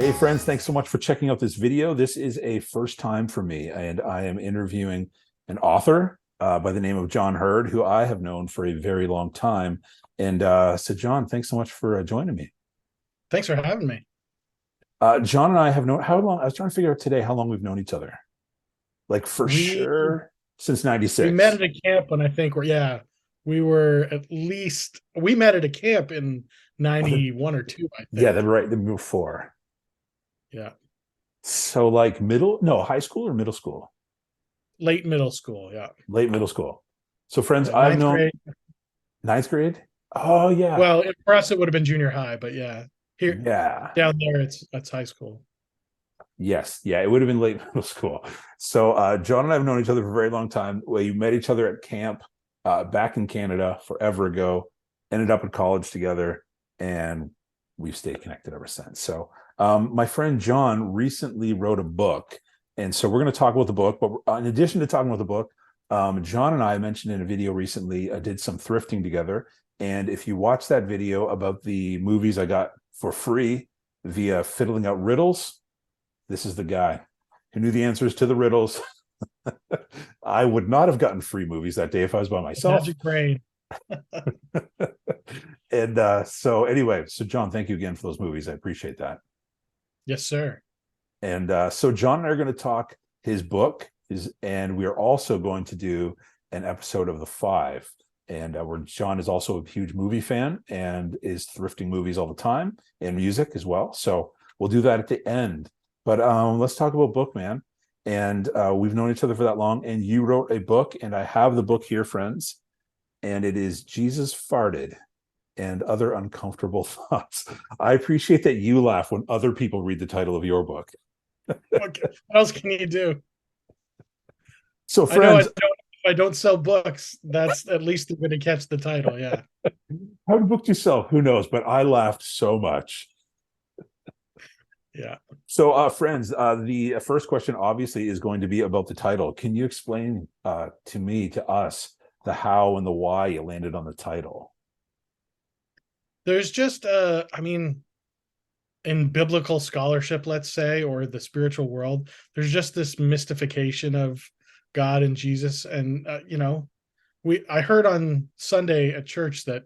Hey friends, thanks so much for checking out this video. This is a first time for me, and I am interviewing an author by the name of Jon Hurd, who I have known for a very long time. And so Jon, thanks so much for joining me. Thanks for having me. Jon and I have known, how long? I was trying to figure out today how long we've known each other. Like for We sure since we met 96. at a camp when I think we were at least we met at a camp in Oh, 91 or 2, I yeah, think. that's right, the before. Yeah. So like high school or middle school? Late middle school, yeah. Late middle school. So friends, Yeah, I've ninth known grade. ninth grade. Oh yeah. Well, for us it would have been junior high, but yeah. Here Yeah. down there it's high school. Yes, yeah, it would have been late middle school. So Jon and I have known each other for a very long time. We met each other at camp back in Canada forever ago, ended up at college together, and we've stayed connected ever since. So my friend Jon recently wrote a book, and so we're going to talk about the book. But in addition to talking about the book, Jon and I mentioned in a video recently, did some thrifting together. And if you watch that video about the movies I got for free via fiddling out riddles, this is the guy who knew the answers to the riddles. I would not have gotten free movies that day if I was by The myself. magic brain. And so anyway, so Jon, thank you again for those movies. I appreciate that. Yes, sir. And so Jon and I are going to talk his book, and we are also going to do an episode of The Five, and where Jon is also a huge movie fan and is thrifting movies all the time and music as well. So we'll do that at the end. But let's talk about book, man. And we've known each other for that long. And you wrote a book, and I have the book here, friends. And it is Jesus Farted and Other Uncomfortable Thoughts. I appreciate that you laugh when other people read the title of your book. What else can you do? So, I know friends, if I don't sell books, that's at least they're going to catch the title. Yeah. how many books do you sell? Who knows? But I laughed so much. Yeah. So, friends, the first question obviously is going to be about the title. Can you explain to me, to us, the how and the why you landed on the title? There's just in biblical scholarship, let's say, or the spiritual world, there's just this mystification of God and Jesus. And I heard on Sunday at church that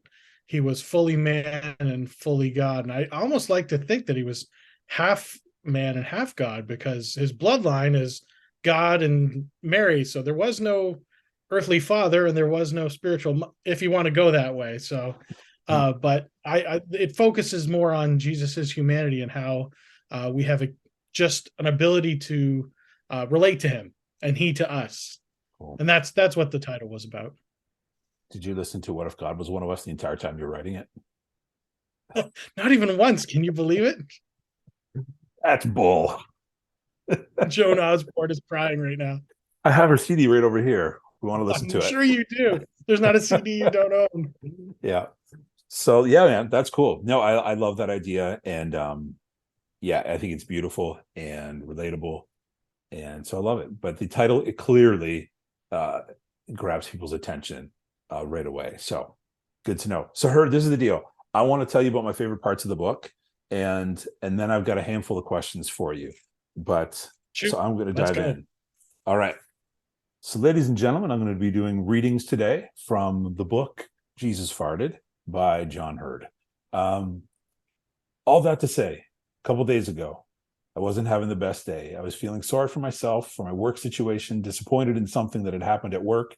he was fully man and fully God. And I almost like to think that he was half man and half God, because his bloodline is God and Mary. So there was no earthly father and there was no spiritual, if you want to go that way. So but I it focuses more on Jesus's humanity and how we have just an ability to relate to him and he to us. Cool. And that's what the title was about. Did you listen to What If God Was One of Us the entire time you're writing it? Not even once. Can you believe it? That's bull. Joan Osborne is crying right now. I have her CD right over here. We want to listen I'm to it. sure you do. There's not a CD you don't own. Yeah. So yeah, man, that's cool. No, I love that idea. And yeah, I think it's beautiful and relatable. And so I love it. But the title, it clearly grabs people's attention right away. So good to know. So Hurd, this is the deal. I want to tell you about my favorite parts of the book, and then I've got a handful of questions for you. But Shoot, so I'm going to let's dive go. in. All right. So ladies and gentlemen, I'm going to be doing readings today from the book Jesus Farted by Jon Hurd. All that to say, a couple days ago, I wasn't having the best day. I was feeling sorry for myself, for my work situation, disappointed in something that had happened at work,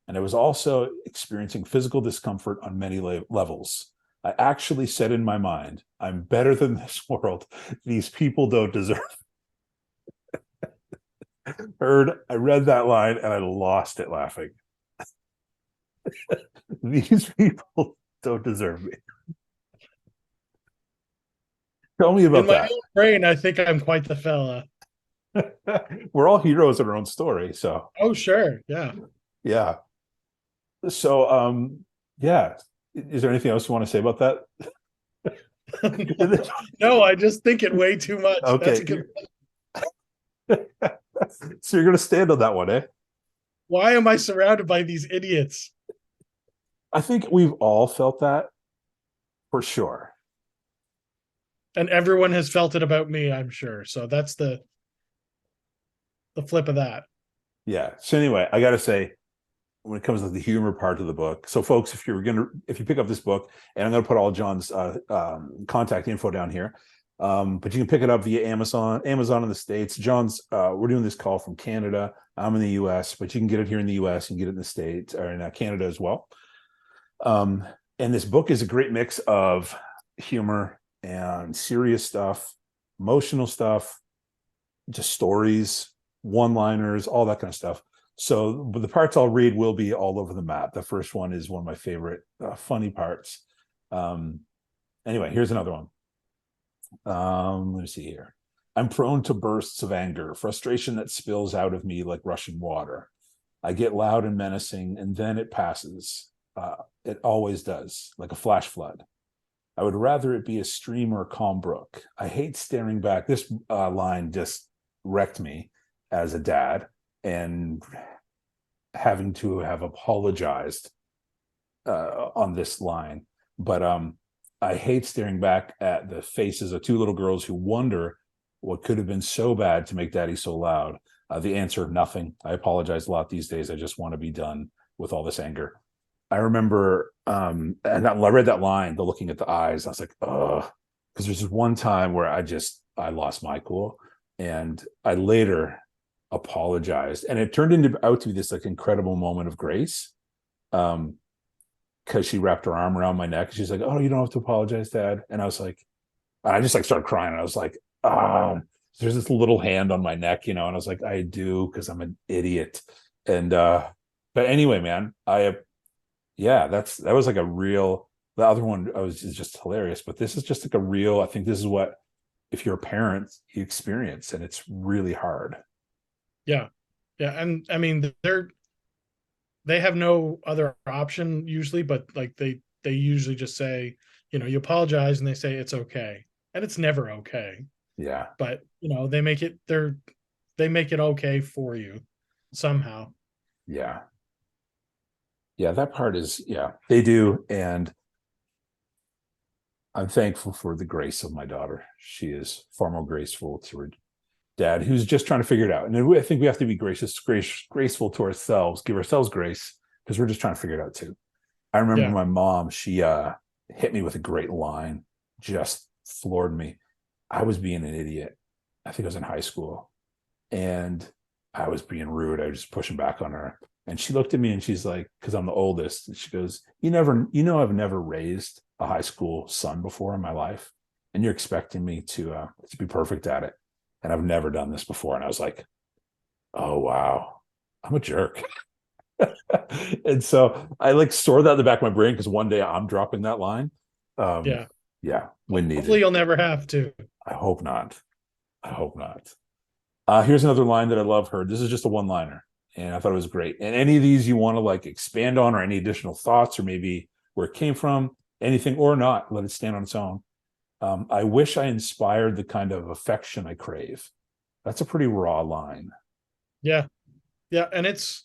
and I was also experiencing physical discomfort on many levels. I actually said in my mind, I'm better than this world. These people don't deserve it. Hurd, I read that line and I lost it laughing. These people don't deserve me. Tell me In about my that. own brain, I think I'm quite the fella. We're all heroes in our own story. So, Oh, sure. Yeah. yeah. So, yeah. Is there anything else you want to say about that? No, I just think it way too much. That's a Okay. good. So you're going to stand on that one, eh? Why am I surrounded by these idiots? I think we've all felt that for sure. And everyone has felt it about me, I'm sure. So that's the flip of that. Yeah. So anyway, I got to say, when it comes to the humor part of the book, so folks, if you pick up this book, and I'm gonna put all Jon's contact info down here, but you can pick it up via Amazon in the States. Jon's we're doing this call from Canada. I'm in the US, but you can get it here in the US and get it in the States or in Canada as well. Um, and this book is a great mix of humor and serious stuff, emotional stuff, just stories, one-liners, all that kind of stuff. So, but the parts I'll read will be all over the map. The first one is one of my favorite funny parts. Um, anyway, here's another one. Let me see here. I'm prone to bursts of anger, frustration that spills out of me like rushing water. I get loud and menacing, and then it passes. It always does, like a flash flood. I would rather it be a stream or a calm brook. I hate staring back. This line just wrecked me as a dad, and having to have apologized on this line. But I hate staring back at the faces of two little girls who wonder what could have been so bad to make daddy so loud. The answer, nothing. I apologize a lot these days. I just want to be done with all this anger. I remember, and I read that line, the looking at the eyes. I was like, oh, because there's this one time where I lost my cool, and I later apologized, and it turned out to be this like incredible moment of grace. Because she wrapped her arm around my neck. She's like, "Oh, you don't have to apologize, Dad." And I was like, I just like started crying. And I was like, there's this little hand on my neck, and I was like, I do, because I'm an idiot. And but anyway, man, that was like a real. The other one is just hilarious, but this is just like a real. I think this is what, if you're a parent, you experience, and it's really hard. Yeah. Yeah. And I mean, they have no other option usually, but like they usually just say, you apologize, and they say it's okay. And it's never okay. Yeah. But they make it okay for you somehow. Yeah. Yeah. That part is, yeah, they do. And I'm thankful for the grace of my daughter. She is far more graceful to her dad, who's just trying to figure it out. And I think we have to be graceful to ourselves, give ourselves grace, because we're just trying to figure it out too. I remember Yeah. my mom, she hit me with a great line, just floored me. I was being an idiot. I think I was in high school, and I was being rude. I was just pushing back on her. And she looked at me and she's like, because I'm the oldest, and she goes, I've never raised a high school son before in my life, and you're expecting me to be perfect at it. And I've never done this before. And I was like, oh, wow, I'm a jerk. And so I like store that in the back of my brain, because one day I'm dropping that line. Yeah. Yeah, when Hopefully needed. you'll never have to. I hope not. I hope not. Here's another line that I love, Hurd. This is just a one-liner, and I thought it was great. And any of these you want to like expand on, or any additional thoughts, or maybe where it came from, anything or not, let it stand on its own. I wish I inspired the kind of affection I crave. That's a pretty raw line. Yeah. Yeah. And it's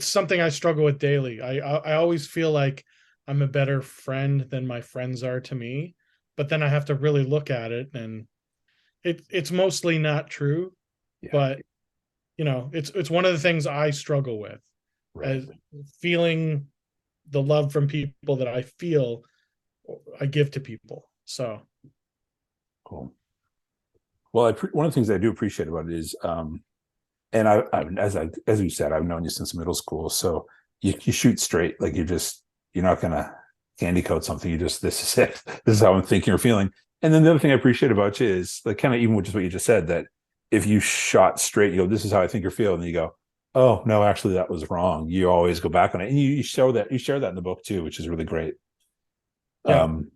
something I struggle with daily. I always feel like I'm a better friend than my friends are to me, but then I have to really look at it, and it's mostly not true. Yeah, But it's one of the things I struggle with, right. as feeling the love from people that I feel I give to people. So Cool. Well, one of the things I do appreciate about it is, and as you said, I've known you since middle school, so you shoot straight. Like you're not gonna candy coat something. This is it. This is how I'm thinking or feeling. And then the other thing I appreciate about you is, like, kind of even with just what you just said, that if you shot straight, you go, this is how I think you're feeling, and then you go, oh no, actually that was wrong. You always go back on it, and you share that in the book too, which is really great. yeah. Um,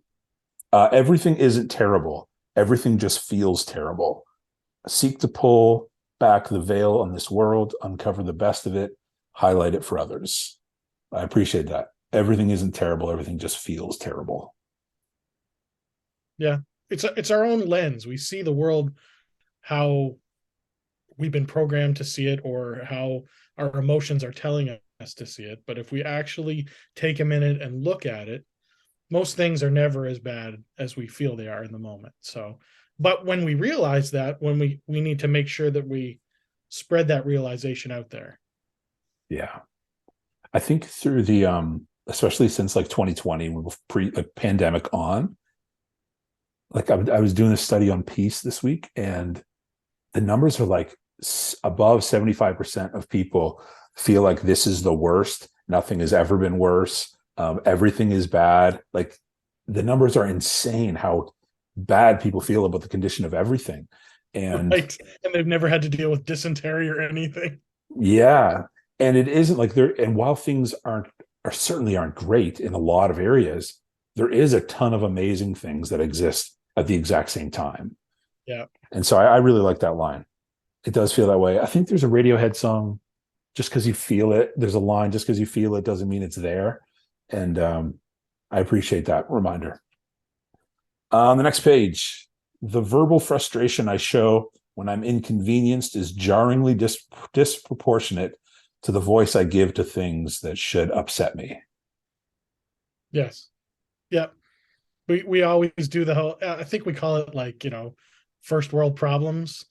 everything isn't terrible. Everything just feels terrible. Seek to pull back the veil on this world, uncover the best of it, highlight it for others. I appreciate that. Everything isn't terrible. Everything just feels terrible. Yeah. It's our own lens. We see the world how we've been programmed to see it, or how our emotions are telling us to see it. But if we actually take a minute and look at it, most things are never as bad as we feel they are in the moment. So, but when we realize that, when we need to make sure that we spread that realization out there. Yeah. I think through the especially since like 2020, with pandemic on, like I was doing a study on peace this week, and the numbers are like above 75% of people feel like this is the worst. Nothing has ever been worse. Everything is bad. Like the numbers are insane how bad people feel about the condition of everything. And Right. And they've never had to deal with dysentery or anything. yeah. And it isn't like there, and while things certainly aren't great in a lot of areas, there is a ton of amazing things that exist at the exact same time. Yeah. And so I really like that line. It does feel that way. I think there's a Radiohead song, just because you feel it. There's a line, just because you feel it doesn't mean it's there. And I appreciate that reminder. On the next page, the verbal frustration I show when I'm inconvenienced is jarringly disproportionate to the voice I give to things that should upset me. Yes. Yeah. We always do the whole, I think we call it like, first world problems.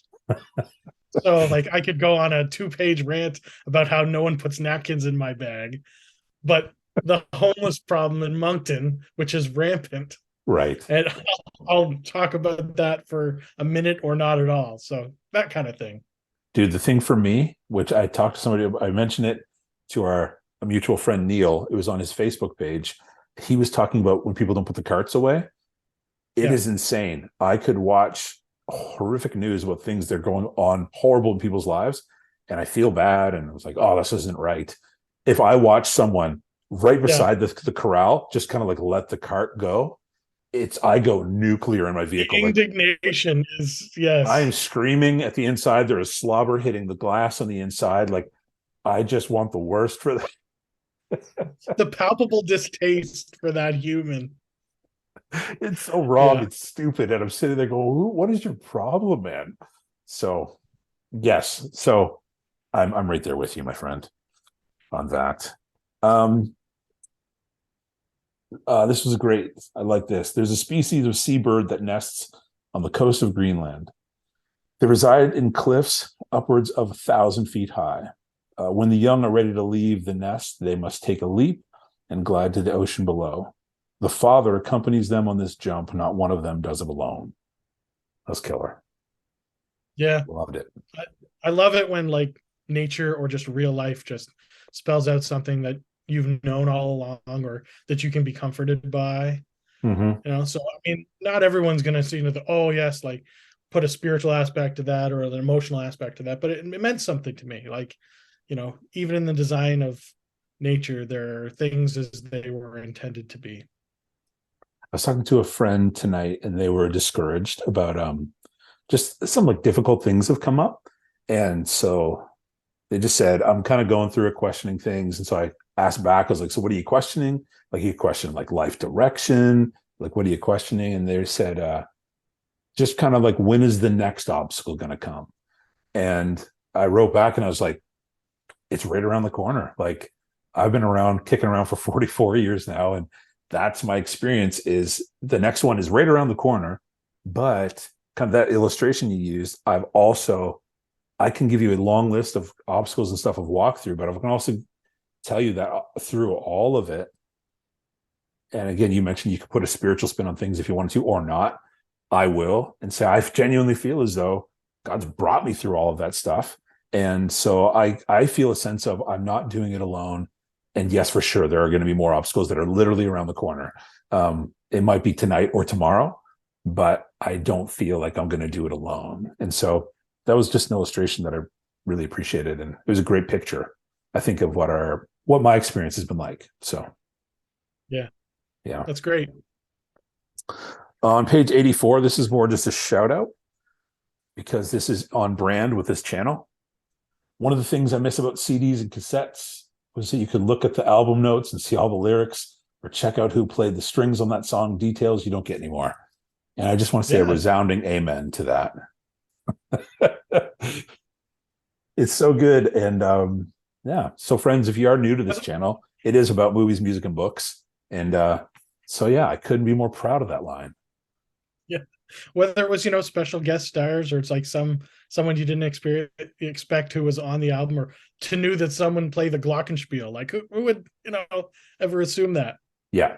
So like I could go on a 2-page rant about how no one puts napkins in my bag, but the homeless problem in Moncton, which is rampant, Right. and I'll talk about that for a minute or not at all. So that kind of thing. Dude, the thing for me, which I talked to somebody, I mentioned it to a mutual friend, Neil. It was on his Facebook page. He was talking about when people don't put the carts away. It is insane. I could watch horrific news about things that are going on horrible in people's lives, and I feel bad. And I was like, oh, this isn't right. If I watch someone right beside the corral, just kind of like let the cart go, I go nuclear in my vehicle. Indignation is, yes. I am screaming at the inside. There is slobber hitting the glass on the inside. Like, I just want the worst for that. The palpable distaste for that human. It's so wrong. Yeah. It's stupid. And I'm sitting there going, what is your problem, man? So, yes. So I'm right there with you, my friend, on that. This was great. I like this. There's a species of seabird that nests on the coast of Greenland. They reside in cliffs upwards of 1,000 feet high. When the young are ready to leave the nest, they must take a leap and glide to the ocean below. The father accompanies them on this jump. Not one of them does it alone. That's killer. Yeah. Loved it. I love it when like nature or just real life just spells out something that you've known all along or that you can be comforted by. Mm-hmm. So I mean, not everyone's going to see the, oh yes, like put a spiritual aspect to that or an emotional aspect to that, but it meant something to me. Like, even in the design of nature, there are things as they were intended to be. I was talking to a friend tonight, and they were discouraged about just some like difficult things have come up, and so they just said, I'm kind of going through it, questioning things. And so I asked back, I was like, so what are you questioning? Like, you question like life direction, like what are you questioning? And they said, just kind of like, when is the next obstacle going to come? And I wrote back and I was like, it's right around the corner. Like, I've been kicking around for 44 years now, and that's my experience, is the next one is right around the corner. But kind of that illustration you used, I can give you a long list of obstacles and stuff I've walked through, but I can also tell you that through all of it, and again, you mentioned you could put a spiritual spin on things if you wanted to or not. I will, and say I genuinely feel as though God's brought me through all of that stuff. And so I feel a sense of I'm not doing it alone. And yes, for sure, there are going to be more obstacles that are literally around the corner. It might be tonight or tomorrow, but I don't feel like I'm going to do it alone. And so that was just an illustration that I really appreciated. And it was a great picture, I think, of what my experience has been like. So, yeah. That's great. On page 84, this is more just a shout out because this is on brand with this channel. One of the things I miss about CDs and cassettes was that you could look at the album notes and see all the lyrics or check out who played the strings on that song. Details you don't get anymore. And I just want to say a resounding amen to that. It's so good. And so friends, if you are new to this channel, it is about movies, music, and books. And So yeah, I couldn't be more proud of that line. Yeah. Whether it was, special guest stars, or it's like someone you didn't expect who was on the album, or to knew that someone played the glockenspiel. Like who would, ever assume that? Yeah.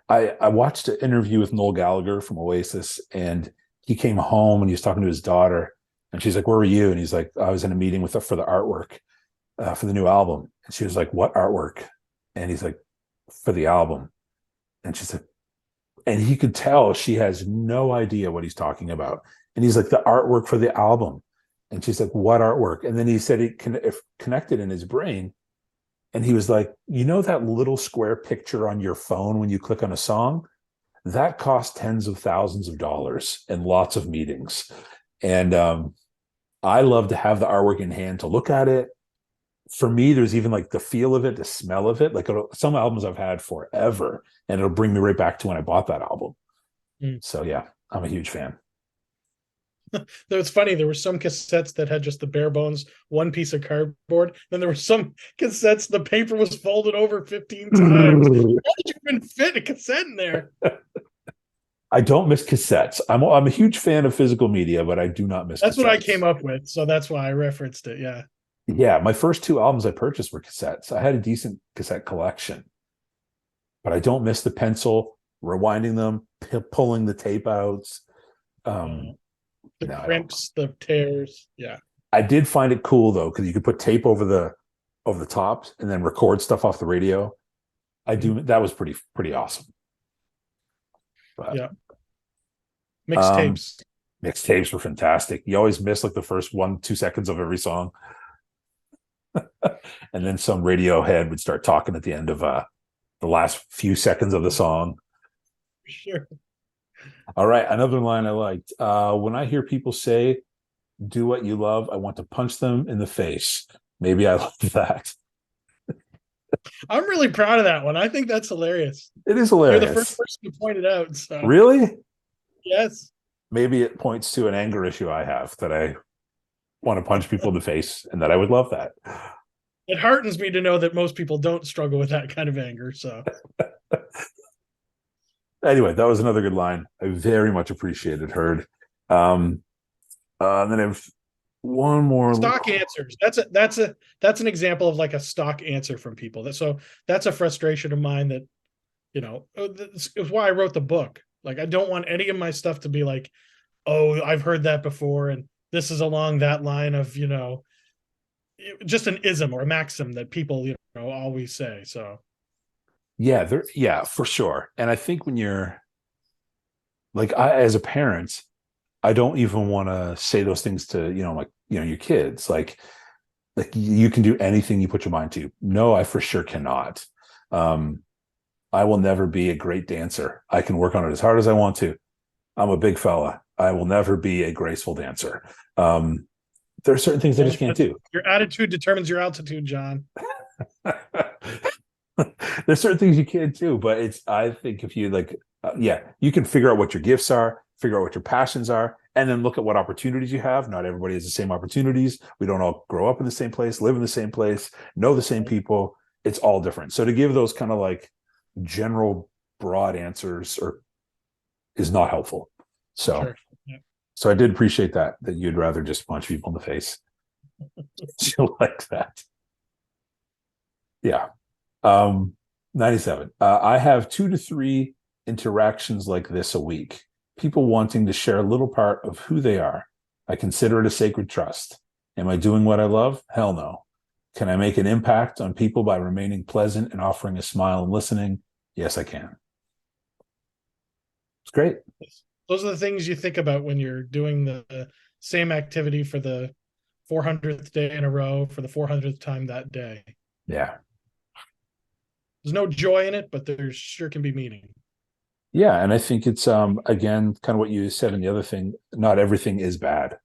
I watched an interview with Noel Gallagher from Oasis, and he came home and he was talking to his daughter, and she's like, "Where were you?" And he's like, "I was in a meeting with her for the artwork for the new album." And she was like, "What artwork?" And he's like, "For the album." And she's like, and he could tell she has no idea what he's talking about. And he's like, "The artwork for the album." And she's like, "What artwork?" And then he said it connected in his brain. And he was like, that little square picture on your phone when you click on a song? That costs tens of thousands of dollars and lots of meetings. And I love to have the artwork in hand to look at it. For me, there's even like the feel of it, the smell of it. Like some albums I've had forever, and it'll bring me right back to when I bought that album. So yeah, I'm a huge fan. It's funny, there were some cassettes that had just the bare bones one piece of cardboard. Then there were some cassettes the paper was folded over 15 times. How did you even fit a cassette in there? I don't miss cassettes. I'm a huge fan of physical media, but I do not miss That's cassettes. what I came up with, so that's why I referenced it. Yeah, my first two albums I purchased were cassettes. I had a decent cassette collection, but I don't miss the pencil, rewinding them, pulling the tape out. The crimps, the tears. Yeah. I did find it cool though, because you could put tape over the tops and then record stuff off the radio. That was pretty awesome. But, yeah. Mixtapes. Mixtapes were fantastic. You always miss like the first 1-2 seconds of every song. And then some radio head would start talking at the end of the last few seconds of the song. Sure. All right, another line I liked. When I hear people say, "Do what you love," I want to punch them in the face. Maybe I love that. I'm really proud of that one. I think that's hilarious. It is hilarious. You're the first person to point it out. So. Really? Yes. Maybe it points to an anger issue I have, that I want to punch people in the face, and that I would love that. It heartens me to know that most people don't struggle with that kind of anger. So. Anyway, that was another good line. I very much appreciated Hurd. Then I have one more stock answers. That's an example of like a stock answer from people. That's a frustration of mine that, it's why I wrote the book. Like, I don't want any of my stuff to be like, "Oh, I've heard that before, and this is along that line of, just an ism or a maxim that people, always say." So yeah, for sure. And I think when you're like, as a parent, I don't even want to say those things to, your kids. Like you can do anything you put your mind to. No, I for sure cannot. I will never be a great dancer. I can work on it as hard as I want to. I'm a big fella. I will never be a graceful dancer. There are certain things I just can't do. Your attitude determines your altitude, John. There's certain things you can't do, but I think if you you can figure out what your gifts are, figure out what your passions are, and then look at what opportunities you have. Not everybody has the same opportunities. We don't all grow up in the same place, live in the same place, know the same people. It's all different. So to give those kind of like general broad answers is not helpful. So, sure. Yeah. So I did appreciate that you'd rather just punch people in the face. You like that. Yeah. 97. I have 2 to 3 interactions like this a week. People wanting to share a little part of who they are. I consider it a sacred trust. Am I doing what I love? Hell no. Can I make an impact on people by remaining pleasant and offering a smile and listening? Yes, I can. It's great. Those are the things you think about when you're doing the same activity for the 400th day in a row, for the 400th time that day. Yeah. There's no joy in it, but there sure can be meaning. Yeah, and I think it's again kind of what you said. And the other thing, not everything is bad,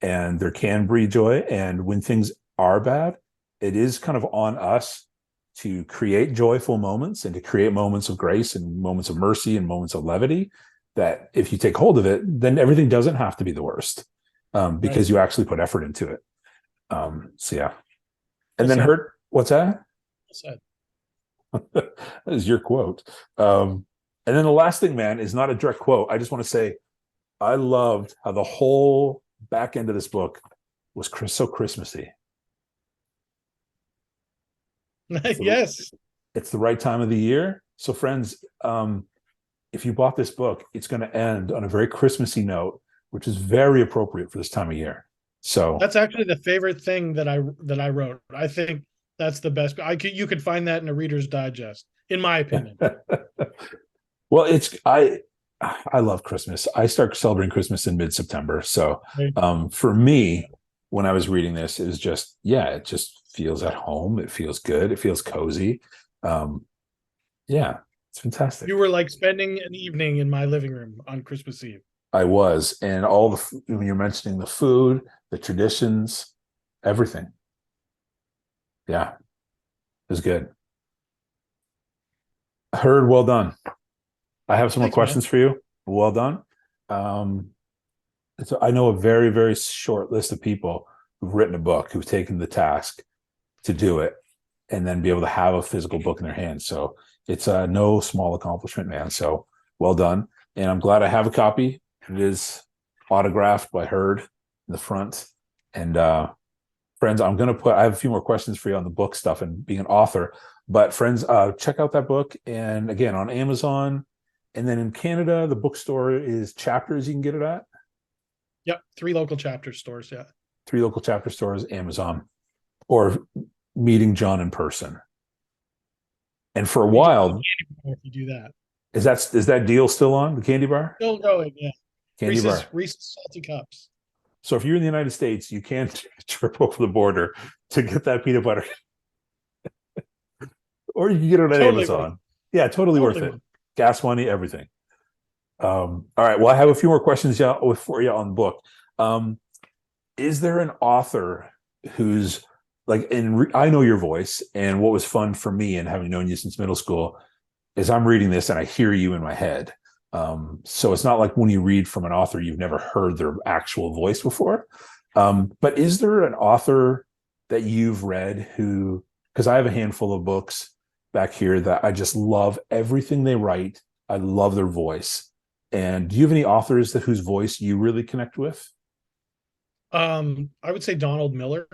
and there can be joy. And when things are bad, it is kind of on us to create joyful moments and to create moments of grace and moments of mercy and moments of levity. That if you take hold of it, then everything doesn't have to be the worst, because you actually put effort into it. So yeah, and then what's that? Well said. That is your quote. And then the last thing, man, is not a direct quote. I just want to say I loved how the whole back end of this book was so Christmassy. It's the, Yes. it's the right time of the year. So, friends, if you bought this book, it's going to end on a very Christmassy note, which is very appropriate for this time of year. So That's actually the favorite thing that I wrote. I think that's the best. You could find that in a Reader's Digest, in my opinion. well, I love Christmas. I start celebrating Christmas in mid-September. So for me, when I was reading this, it was just, yeah, it just feels at home. It feels good. It feels cozy. Yeah, it's fantastic. You were like spending an evening in my living room on Christmas Eve. I was, and all when you're mentioning the food, the traditions, everything. Yeah, it was good. Hurd, well done. I have some more Thanks, man. questions for you. Well done. So I know a very, very short list of people who've written a book, who've taken the task to do it, and then be able to have a physical book in their hands. So it's no small accomplishment, man. So well done. And I'm glad I have a copy. It is autographed by Hurd in the front. And friends, I have a few more questions for you on the book stuff and being an author. But friends, check out that book. And again, on Amazon. And then in Canada, the bookstore is Chapters. You can get it at. Yep, 3 local chapter stores. Yeah, 3 local chapter stores, Amazon, or meeting Jon in person. And for a while, if you do that, is that deal still on, the candy bar? still going. Yeah, Candy bar. Reese's salty cups. So if you're in the United States, you can't trip over the border to get that peanut butter, or you can get it on Amazon. Yeah, totally worth it. Gas money, everything. All right. Well, I have a few more questions for you on the book. Is there an author who's like, I know your voice, and what was fun for me and having known you since middle school is I'm reading this and I hear you in my head. So it's not like when you read from an author, you've never heard their actual voice before. But is there an author that you've read because I have a handful of books back here that I just love everything they write. I love their voice. And do you have any authors whose voice you really connect with? I would say Donald Miller.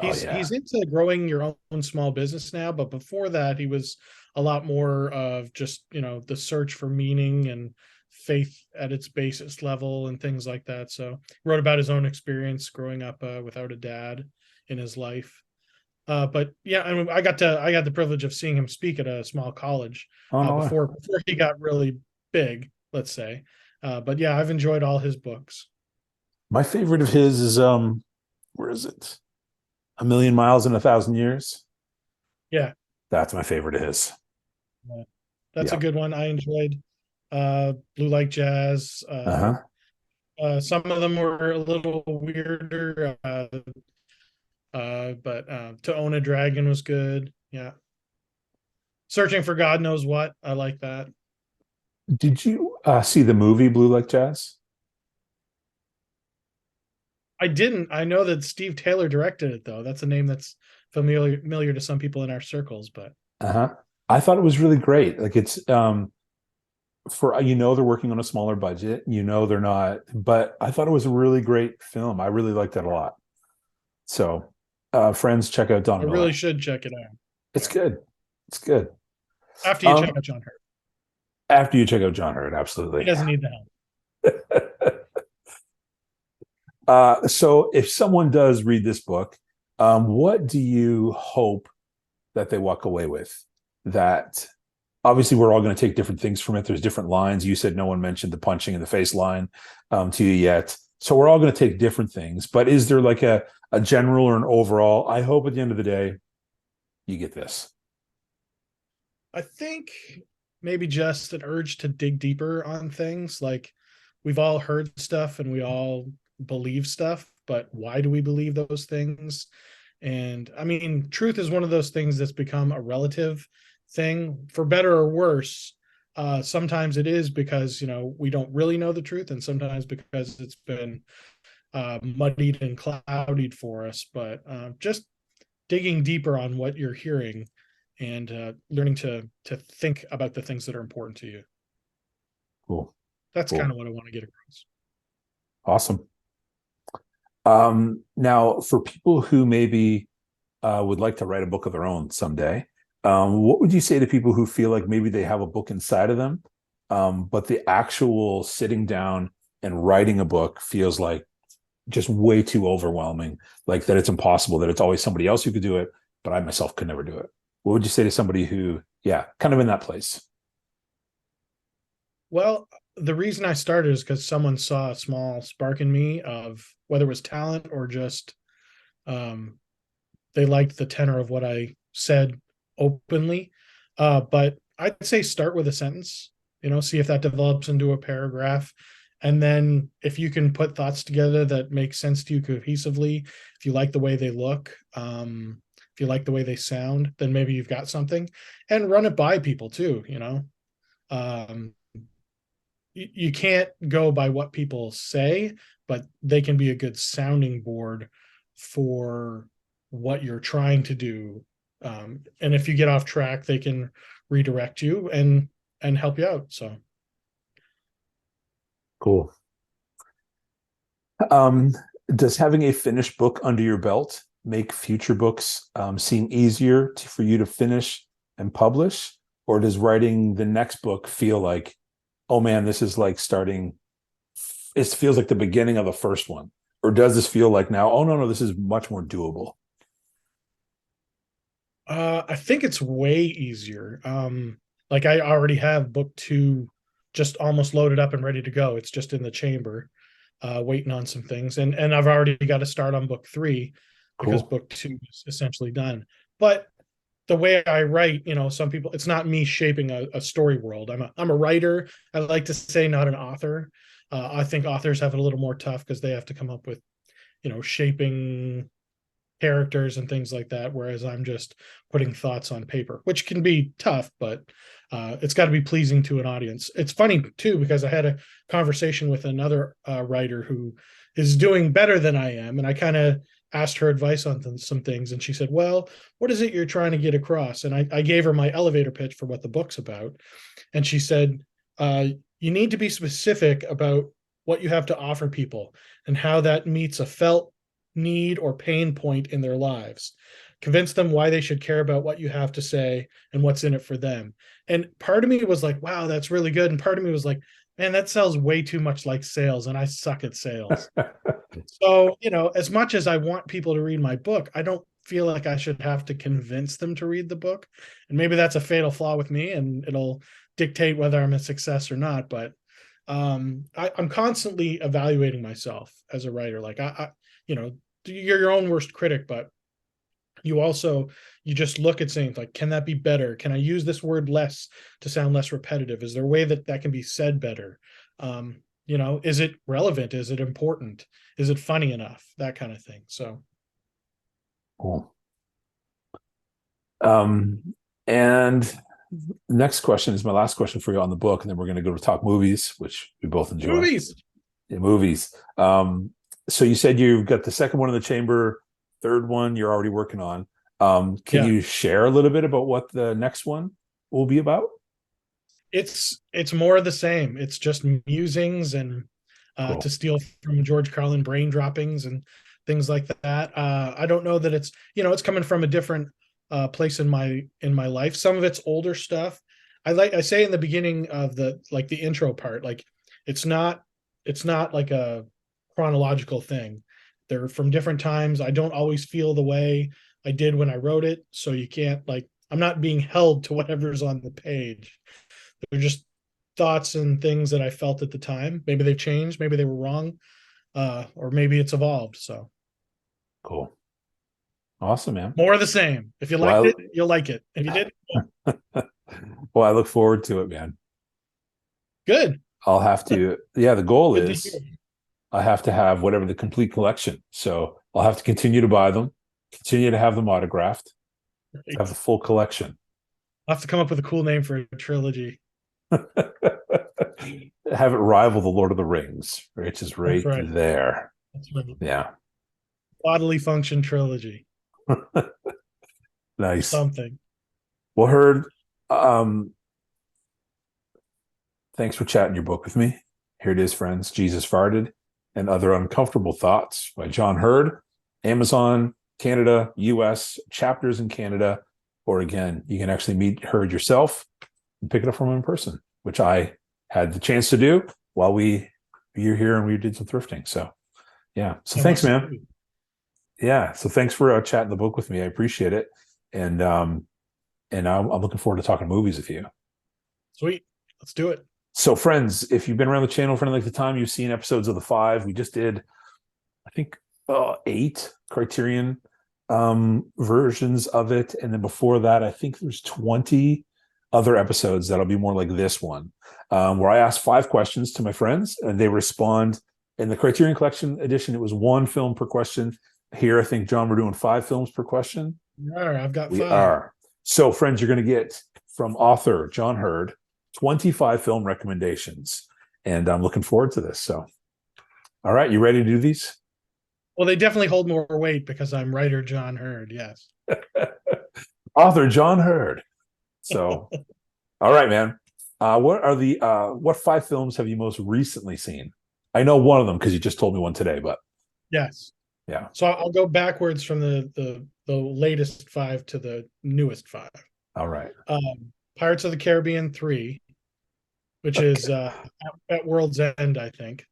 He's into growing your own small business now, but before that, he was a lot more of just, the search for meaning and faith at its basis level and things like that. So wrote about his own experience growing up without a dad in his life. But yeah, I mean, I got the privilege of seeing him speak at a small college before he got really big, let's say. But yeah, I've enjoyed all his books. My favorite of his is where is it? A Million Miles in 1,000 Years. Yeah, that's my favorite of his. Yeah. That's a good one. I enjoyed Blue Like Jazz. Some of them were a little weirder, but To Own a Dragon was good. Yeah. Searching for God Knows What. I like that. Did you see the movie Blue Like Jazz? I didn't. I know that Steve Taylor directed it, though. That's a name that's familiar to some people in our circles. But I thought it was really great. Like it's for they're working on a smaller budget. They're not, but I thought it was a really great film. I really liked that a lot. So, friends, check out Don. I really should check it out. It's good. It's good. After you check out Jon Hurd. After you check out Jon Hurd, absolutely. He doesn't need the help. So if someone does read this book, what do you hope that they walk away with? That obviously we're all going to take different things from it. There's different lines. You said no one mentioned the punching in the face line to you yet. So we're all going to take different things. But is there like a general or an overall? I hope at the end of the day, you get this. I think maybe just an urge to dig deeper on things. Like we've all heard stuff and we all believe stuff, but why do we believe those things? And I mean, truth is one of those things that's become a relative thing, for better or worse. Sometimes it is because we don't really know the truth, and sometimes because it's been muddied and clouded for us. But just digging deeper on what you're hearing and learning to think about the things that are important to you. Cool. That's kind Cool. of what I want to get across. Awesome. Now, for people who maybe would like to write a book of their own someday, what would you say to people who feel like maybe they have a book inside of them, but the actual sitting down and writing a book feels like just way too overwhelming, like that it's impossible, that it's always somebody else who could do it, but I myself could never do it? What would you say to somebody who, yeah, kind of in that place? Well, the reason I started is because someone saw a small spark in me of whether it was talent or just um, they liked the tenor of what I said openly. But I'd say start with a sentence, see if that develops into a paragraph. And then if you can put thoughts together that make sense to you cohesively, if you like the way they look, if you like the way they sound, then maybe you've got something. And run it by people too. Um, you can't go by what people say, but they can be a good sounding board for what you're trying to do. And if you get off track, they can redirect you and help you out. So Cool. Um, does having a finished book under your belt make future books seem easier for you to finish and publish? Or does writing the next book feel like, oh man, this is like starting, it feels like the beginning of the first one? Or does this feel like now, oh no, this is much more doable? I think it's way easier. Like I already have book 2 just almost loaded up and ready to go. It's just in the chamber, waiting on some things. And I've already got to start on book 3 because Cool. book 2 is essentially done. But the way I write, some people, it's not me shaping a story world. I'm a writer. I like to say not an author. I think authors have it a little more tough because they have to come up with, shaping characters and things like that, whereas I'm just putting thoughts on paper, which can be tough, but it's got to be pleasing to an audience. It's funny too because I had a conversation with another writer who is doing better than I am, and I kind of asked her advice on some things, and she said, well, what is it you're trying to get across? And I gave her my elevator pitch for what the book's about, and she said, you need to be specific about what you have to offer people and how that meets a felt need or pain point in their lives. Convince them why they should care about what you have to say and what's in it for them. And part of me was like, wow, that's really good. And part of me was like, man, that sounds way too much like sales, and I suck at sales. So, as much as I want people to read my book, I don't feel like I should have to convince them to read the book. And maybe that's a fatal flaw with me, and it'll dictate whether I'm a success or not. But I'm constantly evaluating myself as a writer. Like you're your own worst critic, but you just look at things like, can that be better? Can I use this word less to sound less repetitive? Is there a way that can be said better? Is it relevant? Is it important? Is it funny enough? That kind of thing. So Cool. And next question is my last question for you on the book, and then we're going to go to talk movies, which we both enjoy. movies. Yeah, movies. So you said you've got the second one in the chamber, third one you're already working on. Can Yeah. you share a little bit about what the next one will be about? It's more of the same. It's just musings and Cool. to steal from George Carlin, brain droppings and things like that. I don't know that it's coming from a different place in my life. Some of it's older stuff. I say in the beginning of the intro part, like it's not like a chronological thing. They're from different times. I don't always feel the way I did when I wrote it, so you can't I'm not being held to whatever's on the page. They're just thoughts and things that I felt at the time. Maybe they've changed, maybe they were wrong, or maybe it's evolved. So Cool. Awesome, man. more of the same. If you liked it, you'll like it. If you did, Well, I look forward to it, man. good. I'll have to, yeah, the goal Good to is hear. I have to have whatever the complete collection. So I'll have to continue to buy them, continue to have them autographed, have the full collection. I'll have to come up with a cool name for a trilogy. Have it rival the Lord of the Rings, which is right, That's right. there. That's right. Yeah. Bodily function trilogy. Nice. Something. Well, Hurd, Thanks for chatting your book with me. Here it is, friends. Jesus Farted and Other Uncomfortable Thoughts by Jon Hurd. Amazon, Canada, US, chapters in Canada. Or again, you can actually meet Hurd yourself and pick it up from him in person, which I had the chance to do while you're here and we did some thrifting. So yeah. So thanks, man. Yeah. So thanks for chatting the book with me. I appreciate it. And I'm looking forward to talking movies with you. Sweet. Let's do it. So, friends, if you've been around the channel for any length of time, you've seen episodes of the 5. We just did, I think, 8 Criterion versions of it. And then before that, I think there's 20 other episodes that'll be more like this one, where I ask 5 questions to my friends and they respond. In the Criterion Collection edition, it was 1 film per question. Here, I think, John, we're doing 5 films per question. I've got 5. We are. So, friends, you're going to get from author Jon Hurd 25 film recommendations. And I'm looking forward to this. So, all right, you ready to do these? Well, they definitely hold more weight because I'm writer Jon Hurd. Yes. Author Jon Hurd. So, all right, man. What 5 films have you most recently seen? I know one of them because you just told me one today, but yes. Yeah. So I'll go backwards from the latest 5 to the newest 5. All right. Pirates of the Caribbean 3, which is at World's End, I think.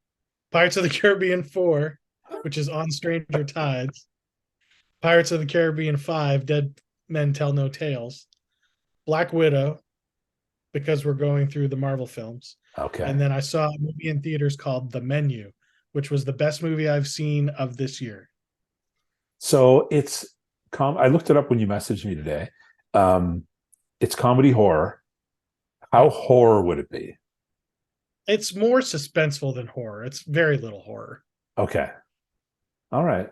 Pirates of the Caribbean 4, which is On Stranger Tides. Pirates of the Caribbean 5, Dead Men Tell No Tales. Black Widow, because we're going through the Marvel films. Okay. And then I saw a movie in theaters called The Menu, which was the best movie I've seen of this year. So I looked it up when you messaged me today. It's comedy horror. How horror would it be? It's more suspenseful than horror. It's very little horror. Okay. All right.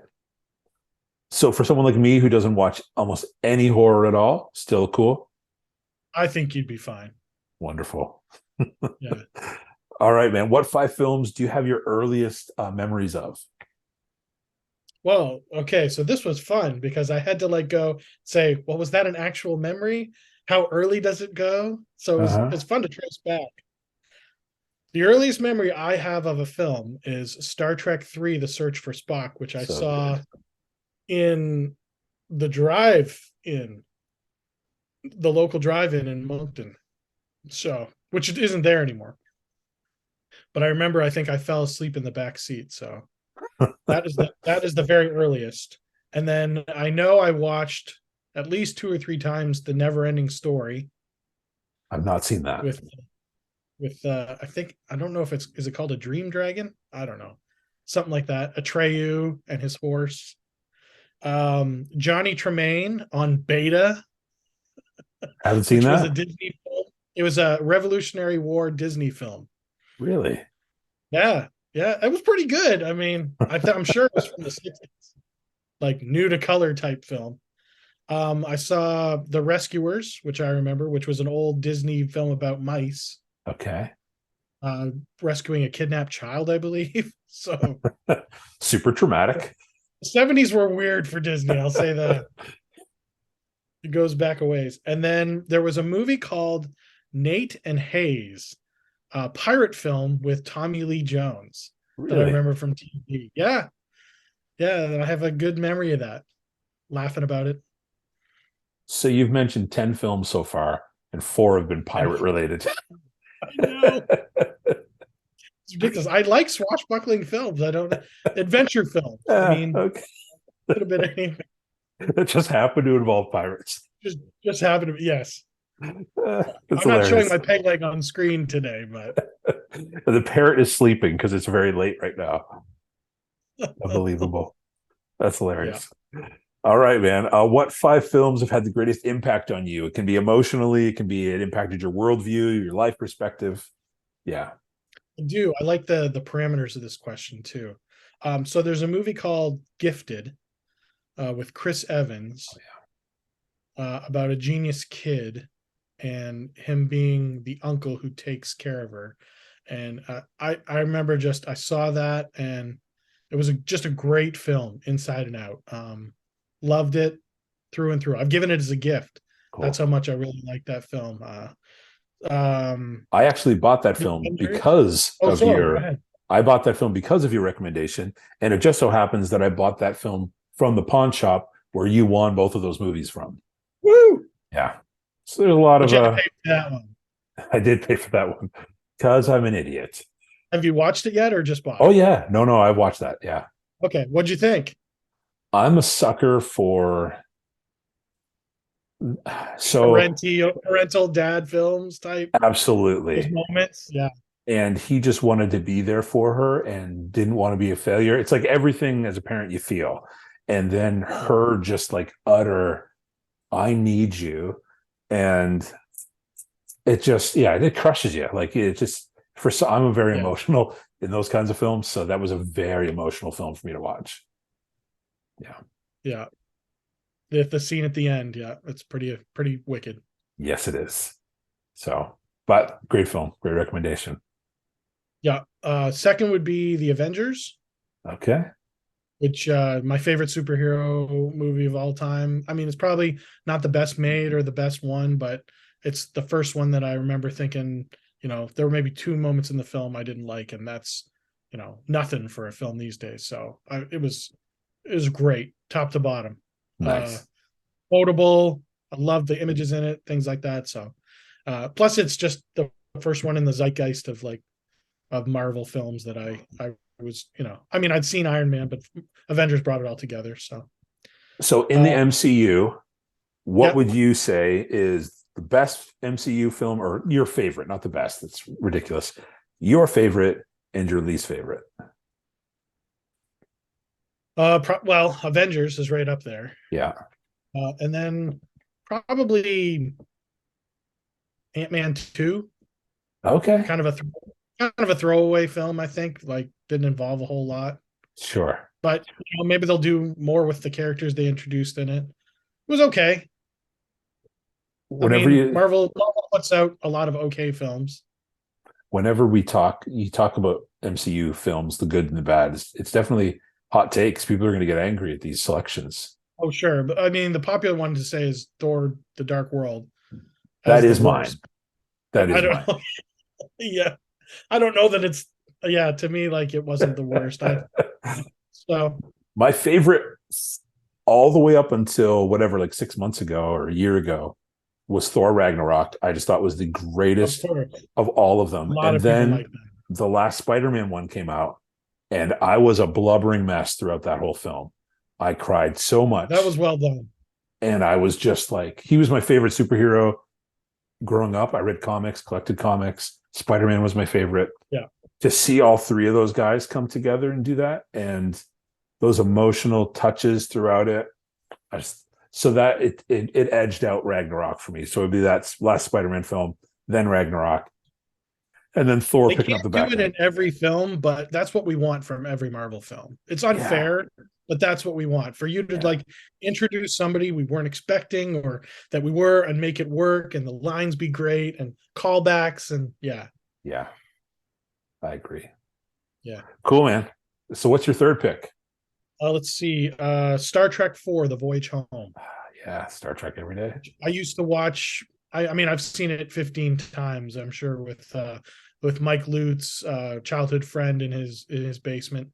So for someone like me who doesn't watch almost any horror at all, still cool? I think you'd be fine. Wonderful. Yeah. All right, man. What 5 films do you have your earliest memories of? Well, okay. So this was fun because I had to go say, well, was that an actual memory? How early does it go? So it's fun to trace back. The earliest memory I have of a film is Star Trek 3, The Search for Spock, which I saw in the drive-in, the local drive-in in Moncton. So, which isn't there anymore. But I remember, I think I fell asleep in the back seat. So that is the very earliest. And then I know I watched at least 2 or 3 times The Never-Ending Story. I've not seen that. With I think, I don't know if is it called a Dream Dragon? I don't know. Something like that. Atreyu and his horse. Johnny Tremaine on Beta. Haven't seen that. Was a Disney film. It was a Revolutionary War Disney film. Really? Yeah. It was pretty good. I mean, I'm sure it was from the 60s, like new to color type film. I saw The Rescuers, which I remember, which was an old Disney film about mice. Okay. Rescuing a kidnapped child, I believe. So super traumatic. The 70s were weird for Disney, I'll say that. It goes back a ways. And then there was a movie called Nate and Hayes, a pirate film with Tommy Lee Jones. Really? That I remember from TV. Yeah. I have a good memory of that. Laughing about it. So you've mentioned 10 films so far, and 4 have been pirate related. I know. It's ridiculous. I like swashbuckling films. I don't adventure films. I mean, okay. Could have been anything. It just happened to involve pirates. Just happened to be, yes. I'm hilarious. Not showing my peg leg on screen today, but the parrot is sleeping because it's very late right now. Unbelievable. That's hilarious. Yeah. All right, man. What 5 films have had the greatest impact on you? It can be emotionally, it impacted your worldview, your life perspective. Yeah. I do. I like the parameters of this question too. So there's a movie called Gifted with Chris Evans about a genius kid and him being the uncle who takes care of her. And I remember I saw that, and it was just a great film inside and out. Loved it through and through. I've given it as a gift. Cool. That's how much I really like that film. I actually bought that The film Avengers. because Oh, of sorry. Go your. ahead. I bought that film because of your recommendation, and it just so happens that I bought that film from the pawn shop where you won both of those movies from. Woo! Yeah, so there's a lot But of you had to pay for that one. I did pay for that one because I'm an idiot. Have you watched it yet, or just bought Oh it? yeah, no, I watched that. Yeah, Okay, what'd you think? I'm a sucker for so Parental dad films type those absolutely. moments. Yeah, And he just wanted to be there for her and didn't want to be a failure. It's like everything as a parent you feel. And then yeah, her just like utter, I need you. And it just, yeah, it crushes you. Like it just, I'm a very yeah, emotional in those kinds of films. So that was a very emotional film for me to watch. Yeah. yeah. The scene at the end, yeah, it's pretty wicked. Yes, it is. So, but great film, great recommendation. Yeah. Second would be The Avengers, Okay. which my favorite superhero movie of all time. I mean, it's probably not the best made or the best one, but it's the first one that I remember thinking, there were maybe two moments in the film I didn't like, and that's, nothing for a film these days. So it was great, top to bottom. Uh, Nice. Quotable. I love the images in it, things like that. So, plus it's just the first one in the zeitgeist of Marvel films that I was, I mean, I'd seen Iron Man, but Avengers brought it all together. So, So in the uh, MCU, what yeah, would you say is the best MCU film or your favorite? Not the best, it's ridiculous. Your favorite and your least favorite. well, Avengers is right up there, Yeah. and then probably Ant-Man 2, Okay. kind of a kind of a throwaway film. I think didn't involve a whole lot, Sure. but maybe they'll do more with the characters they introduced in it. It was okay. I Whenever mean, you Marvel puts out a lot of okay films. whenever we talk, you talk about MCU films, the good and the bad. It's definitely hot takes. People are going to get angry at these selections. Oh, sure. But I mean, the popular one to say is Thor: The Dark World That as the is mine. worst. That I is don't mine. know. Yeah. I don't know that it's, yeah, to me, it wasn't the worst. So, My favorite all the way up until whatever, like 6 months ago or a year ago, was Thor Ragnarok. I just thought was the of greatest course, of all of a them. lot And of people then like that. the last Spider-Man one came out, and I was a blubbering mess throughout that whole film. I cried so That was much. well done. And I was just like, he was my favorite superhero growing up. I read comics, collected comics. Spider-Man was my favorite. Yeah. To see all three of those guys come together and do that, and those emotional touches throughout it, so that it edged out Ragnarok for me. So it'd be that last Spider-Man film, then Ragnarok, and then Thor They picking up can't the do back it in end. every film, but that's what we want from every Marvel film. It's Yeah, unfair, but that's what we want for you to yeah, introduce somebody we weren't expecting or that we were and make it work and the lines be great and callbacks and yeah, yeah. I agree. yeah. Cool, man. So what's your third pick? Let's see. Star Trek 4, The Voyage Home. Yeah, Star Trek every day. I used to watch. I mean, I've seen it 15 times. I'm sure with Mike Lutz, childhood friend in his basement,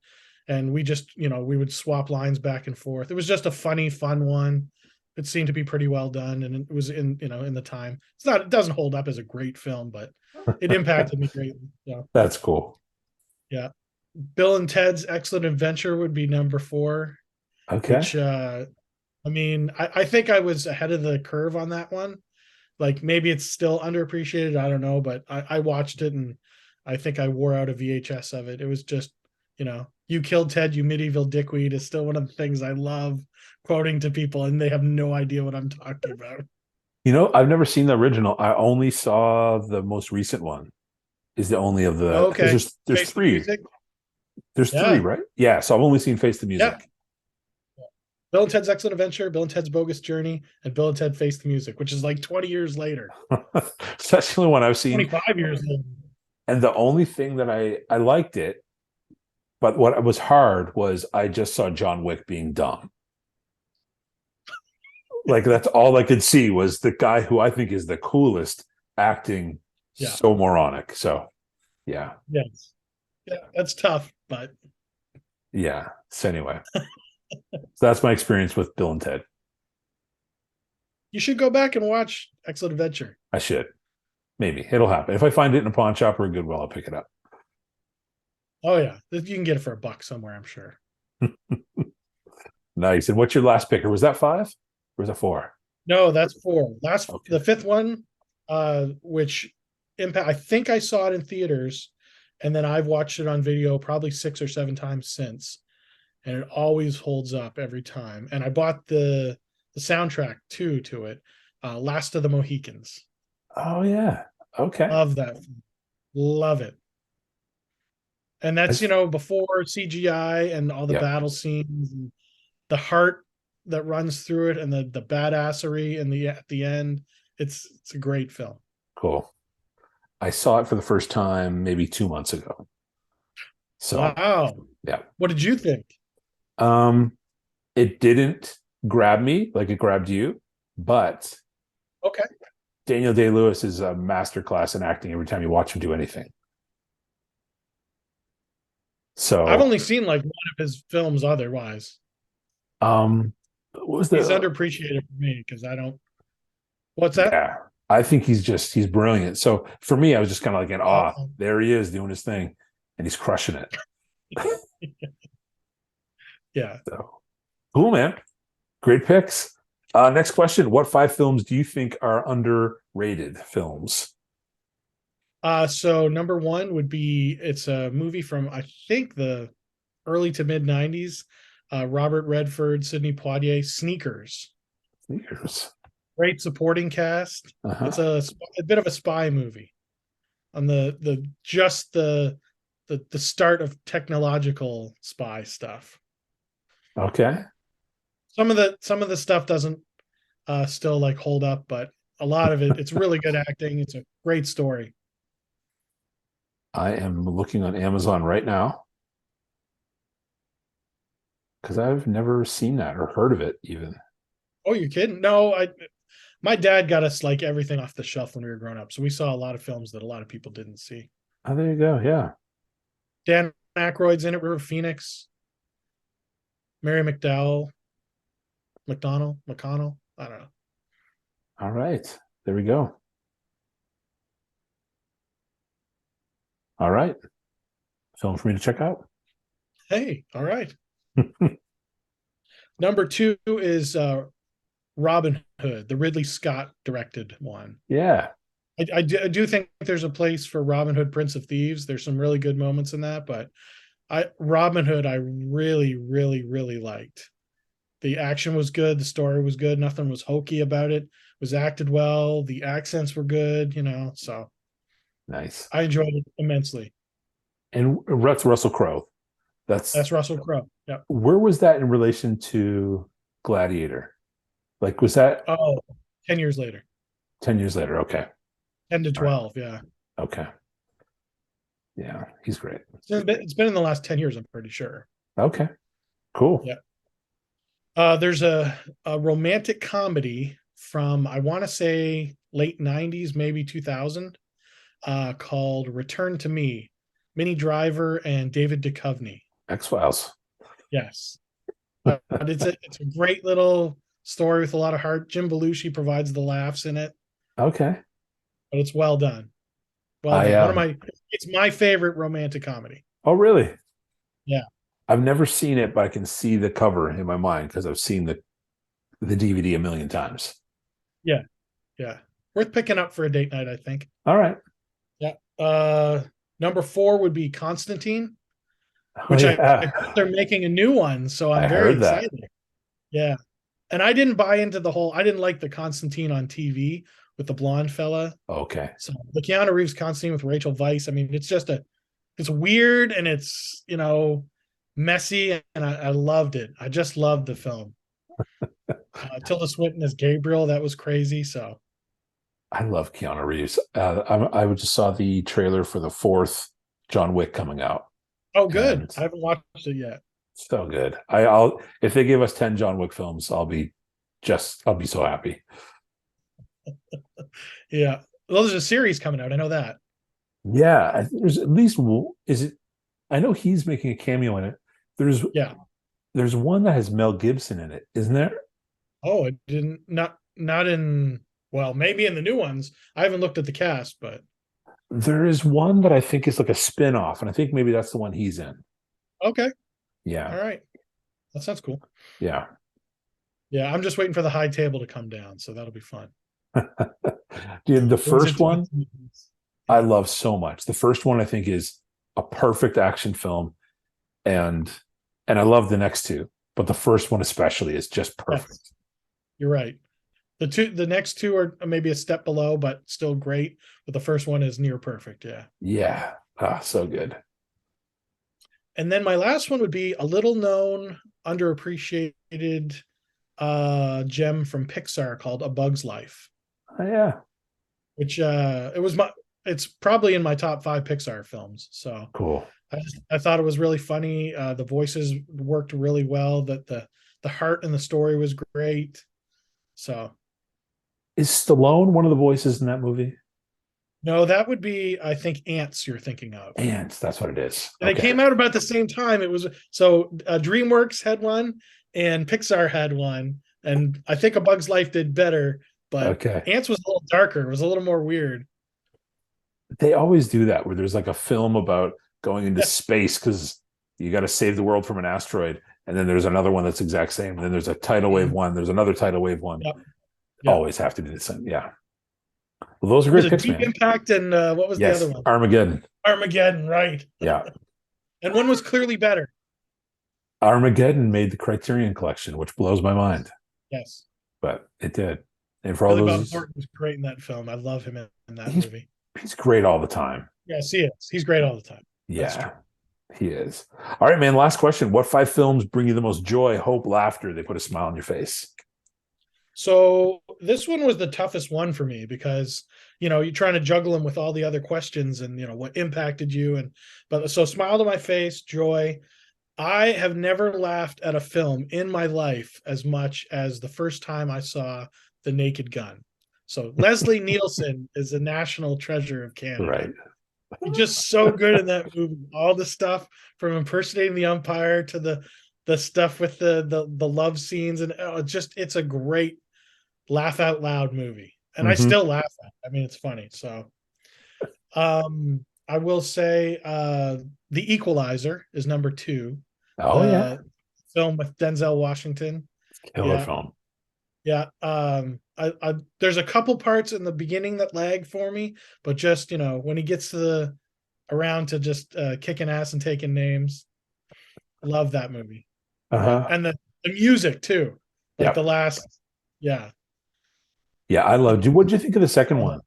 and we just we would swap lines back and forth. It was just a funny, fun one. It seemed to be pretty well done, and it was in the time. It doesn't hold up as a great film, but it impacted me greatly. So That's cool. yeah, Bill and Ted's Excellent Adventure would be number 4, Okay. which I mean, I think I was ahead of the curve on that one. Maybe it's still underappreciated. I don't know, but I watched it and I think I wore out a VHS of it. It was just, you killed Ted, you medieval dickweed is still one of the things I love quoting to people, and they have no idea what I'm talking about. I've never seen the original. I only saw the most recent one. Is the only of the because Okay. there's Face the three. Music. There's three, Yeah. right? Yeah. So I've only seen Face the Yeah. Music. Bill and Ted's Excellent Adventure, Bill and Ted's Bogus Journey, and Bill and Ted Face the Music, which is 20 years later, So that's the only one I've seen. 25 years later. And the only thing that I liked it, but what was hard was I just saw John Wick being dumb. Like that's all I could see was the guy who I think is the coolest acting Yeah. so moronic. So yeah, Yes. Yeah. That's tough, but yeah. So anyway, so that's my experience with Bill and Ted. you should go back and watch Excellent Adventure. I should. Maybe it'll happen. If I find it in a pawn shop or a Goodwill, I'll pick it up. Oh yeah, you can get it for $1 somewhere, I'm sure. Nice. And what's your last pick? Or was that 5? Or was that 4? No, that's 4. That's Okay. the 5th one, which impact. I think I saw it in theaters, and then I've watched it on video probably 6 or 7 times since, and it always holds up every time. And I bought the soundtrack too to it, Last of the Mohicans. Oh yeah. Okay. Love that, love it. And that's before CGI and all the Yeah. battle scenes and the heart that runs through it and the badassery and the at the end. It's a great film. Cool. I saw it for the first time maybe 2 months ago. So Wow. yeah. What did you think? It didn't grab me like it grabbed you, but Okay. Daniel Day-Lewis is a masterclass in acting every time you watch him do anything. So I've only seen like one of his films otherwise. what was He's underappreciated for me because I don't. What's that? Yeah, I think he's brilliant. So for me, I was just kind of like, there he is doing his thing, and he's crushing it. Yeah. So cool, man. Great picks. Next question: what 5 films do you think are underrated films? So number 1 would be it's a movie from I think the early to mid '90s. Robert Redford, Sidney Poitier, Sneakers. Sneakers. Great supporting cast. Uh-huh. It's a bit of a spy movie on the start of technological spy stuff. Okay. Some of the stuff doesn't still like hold up, but a lot of it's really good acting. It's a great story. I am looking on Amazon right now because I've never seen that or heard of it even. Oh, you're kidding? No, my dad got us like everything off the shelf when we were growing up, so we saw a lot of films that a lot of people didn't see. Oh, there you go. Yeah. Dan Aykroyd's in it. River Phoenix, Mary McDowell, McConnell. I don't know. All right. There we go. All right. Film for me to check out. Hey, all right. Number 2 is Robin Hood, the Ridley Scott directed one. Yeah. I do think there's a place for Robin Hood, Prince of Thieves. There's some really good moments in that, but Robin Hood, I really, really, really liked. The action was good. The story was good. Nothing was hokey about it. It was acted well. The accents were good, so Nice. I enjoyed it immensely. And that's Russell Crowe. That's Russell Crowe. Yeah. Where was that in relation to Gladiator? Like, was that Oh, 10 years later. 10 years later? Okay. 10 to 12, right. yeah. Okay. Yeah, he's great. It's been in the last 10 years, I'm pretty sure. Okay. Cool. Yeah. There's a romantic comedy from, I want to say, late 90s, maybe 2000, called Return to Me. Minnie Driver and David Duchovny. X-Files. Yes. It's a great little story with a lot of heart. Jim Belushi provides the laughs in it. Okay. But it's well done. Well done. It's my favorite romantic comedy. Oh, really? Yeah. I've never seen it, but I can see the cover in my mind because I've seen the DVD a million times. Yeah. Yeah. Worth picking up for a date night, I think. All right. Yeah. Number 4 would be Constantine, which I they're making a new one, so I'm very excited. Yeah. And I didn't buy into I didn't like the Constantine on TV with the blonde fella. Okay. So the Keanu Reeves Constantine with Rachel Weisz, I mean, it's weird and it's, messy, and I loved it. I just loved the film. Tilda Swinton as Gabriel, that was crazy. So I love Keanu Reeves. I just saw the trailer for the 4th John Wick coming out. Oh, good. And I haven't watched it yet. So good. I'll if they give us 10 John Wick films, I'll be so happy. Yeah. Well, there's a series coming out. I know that. Yeah, I think there's at least is it? I know he's making a cameo in it. There's Yeah. there's one that has Mel Gibson in it, isn't there? Oh, it didn't not in well, maybe in the new ones. I haven't looked at the cast, but There is one that I think is like a spin-off, and I think maybe that's the one he's in. okay. Yeah, All right. That sounds cool. yeah. Yeah, I'm just waiting for the high table to come down, so that'll be fun. Dude, the Brings first it to one I yeah. love so much. The first one I think is a perfect action film, and I love the next two, but the first one especially is just Yes, perfect. you're right. The next two are maybe a step below, but still great. But the first one is near perfect. Yeah. Yeah, so good. And then my last one would be a little known, underappreciated gem from Pixar called A Bug's Life, Oh, yeah, which it's probably in my top 5 Pixar films. So cool. I thought it was really funny. The voices worked really well. That the heart and the story was great. So Is Stallone one of the voices in that movie? no, that would be I think Ants you're thinking of. Ants, that's what it is. And they Okay, came out about the same time. It was so DreamWorks had one and Pixar had one, and I think A Bug's Life did better, but okay. Ants was a little darker. It was a little more weird. They always do that where there's like a film about going into Yeah. space because you got to save the world from an asteroid, and then there's another one that's exact same. And then there's a tidal wave one. There's another tidal wave one. Yep. Yep. Always have to be the same. Yeah. Well, those are Was great it picks, Deep man. Impact and what was the other Yes, one? Armageddon. Armageddon, right? Yeah, And one was clearly better. Armageddon made the Criterion Collection, which blows my mind, Yes. but it did. And for all Billy Bob those, Thornton was great in that film. I love him in that he's movie. he's great all the time. Yes, he is. He's great all the time. That's true. Yeah, he is. All right, man. Last question. What 5 films bring you the most joy, hope, laughter? They put a smile on your face. So this one was the toughest one for me because you're trying to juggle them with all the other questions and what impacted you but so smile to my face, joy. I have never laughed at a film in my life as much as the first time I saw The Naked Gun. So Leslie Nielsen is a national treasure of Canada. Right. He's just so good in that movie. All the stuff from impersonating the umpire to the stuff with the love scenes and it's a great laugh out loud movie. And I Mm-hmm. still laugh at it. I mean, it's funny. So I will say The Equalizer is number 2. Oh yeah, The film with Denzel Washington. killer Yeah. film. Yeah. There's a couple parts in the beginning that lag for me, but just, when he gets to around to just kicking ass and taking names, love that movie. Uh Yeah. huh. And the music too. Like the Yep. last, yeah. Yeah, I loved you. What did you think of the second one?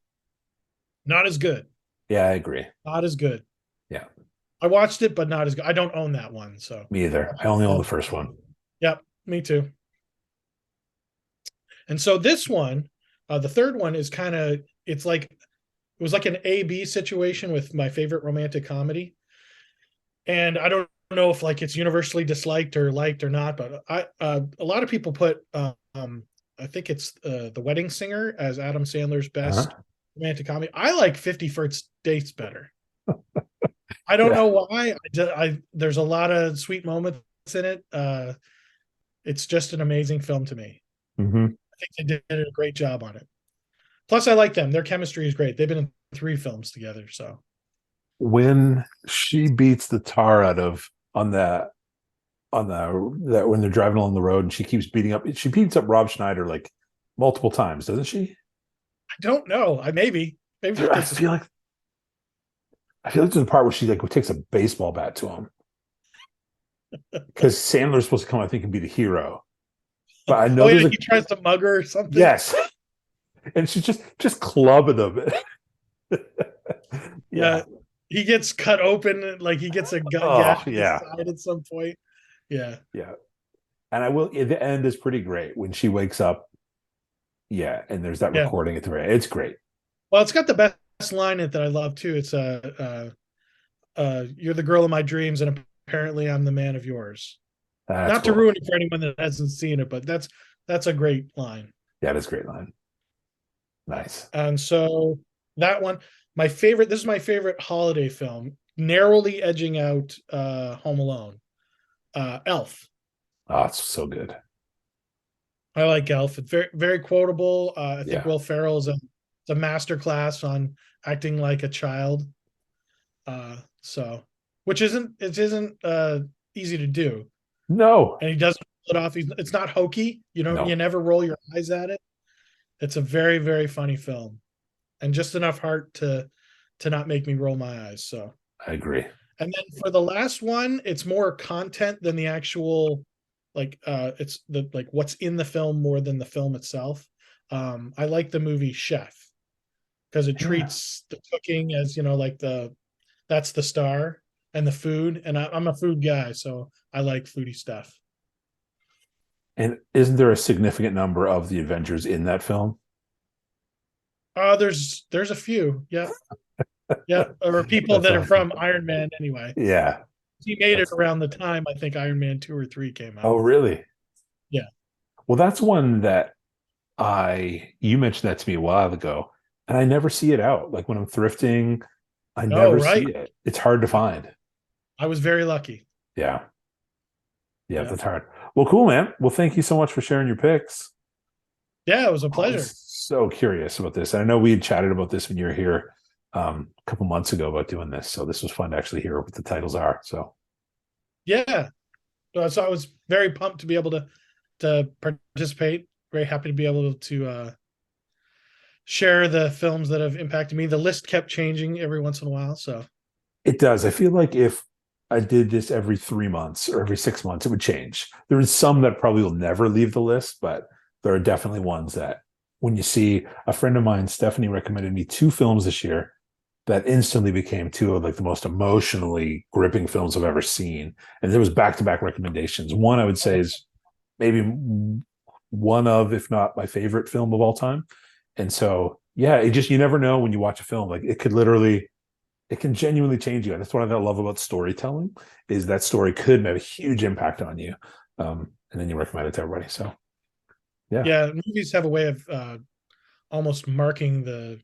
Not as good. Yeah, I agree. Not as good. Yeah, I watched it, but not as good. I don't own that one. So, me either. I only own the first one. yep, me too. And so this one, the third one is it was like an A-B situation with my favorite romantic comedy. And I don't know if like it's universally disliked or liked or not, but a lot of people put I think it's The Wedding Singer as Adam Sandler's best Uh-huh. romantic comedy. I like 50 First Dates better. I don't Yeah. know why. There's a lot of sweet moments in it. It's just an amazing film to me. Mm-hmm. I think they did a great job on it. Plus, I like them. Their chemistry is great. They've been in 3 films together. So When she beats the tar out of on the when they're driving along the road and she beats up Rob Schneider like multiple times, doesn't she? I don't know. Maybe she Dude, takes a I feel like there's a part where she like takes a baseball bat to him because Sandler's supposed to come, I think, and be the hero. But I know oh yeah, there's he like tries to mug her or something. yes, and she's just clubbing them. Yeah, Yeah. he gets cut open, like he gets a Oh gash in his yeah, side at some point. Yeah, yeah. And I will. The end is pretty great when she wakes up. Yeah, and there's that yeah. recording at the very. It's great. Well, it's got the best line in it that I love too. It's you're the girl of my dreams, and apparently I'm the man of yours. That's Not to cool. ruin it for anyone that hasn't seen it, but that's a great line. Yeah, that's a great line. Nice. And so that one. My favorite. This is my favorite holiday film, narrowly edging out Home Alone. Elf. Oh, it's so good. I like Elf. It's very very quotable. I think Yeah. Will Ferrell is a master class on acting like a child. So which isn't easy to do, No, and he doesn't pull it off. It's not hokey. You no, never roll your eyes at it. It's a very very funny film, and just enough heart to not make me roll my eyes. So, I agree. and then for the last one, it's more content than the actual, it's the like what's in the film more than the film itself. I like the movie Chef because it Yeah. treats the cooking as, like that's the star, and the food, and I'm a food guy, so I like foodie stuff. And isn't there a significant number of the Avengers in that film? There's a few, yeah, yeah, or people That's that are awesome. from Iron Man anyway. Yeah. He made it That's around the time I think Iron Man 2 or 3 came oh, out. really? Yeah. Well, that's one that you mentioned that to me a while ago, and I never see it out. Like when I'm thrifting, I Oh, never right. see it. It's hard to find. I was very lucky. Yeah. Yeah, Yeah. that's hard. Well, cool, man. Well, thank you so much for sharing your picks. Yeah, it was a I was pleasure. so curious about this. And I know we had chatted about this when you were here a couple months ago about doing this. So this was fun to actually hear what the titles are. So Yeah. So I was very pumped to be able to participate. Very happy to be able to share the films that have impacted me. The list kept changing every once in a while. So it does. I feel like if I did this every 3 months or every 6 months, it would change. There is some that probably will never leave the list, but there are definitely ones that when you see a friend of mine, Stephanie, recommended me two films this year that instantly became two of like the most emotionally gripping films I've ever seen. And there was back-to-back recommendations. One I would say is maybe one of, if not my favorite film of all time. And so, yeah, it just, you never know when you watch a film, like it can genuinely change you. And that's what I love about storytelling is that story could have a huge impact on you. And then you recommend it to everybody. So yeah, yeah, movies have a way of almost marking the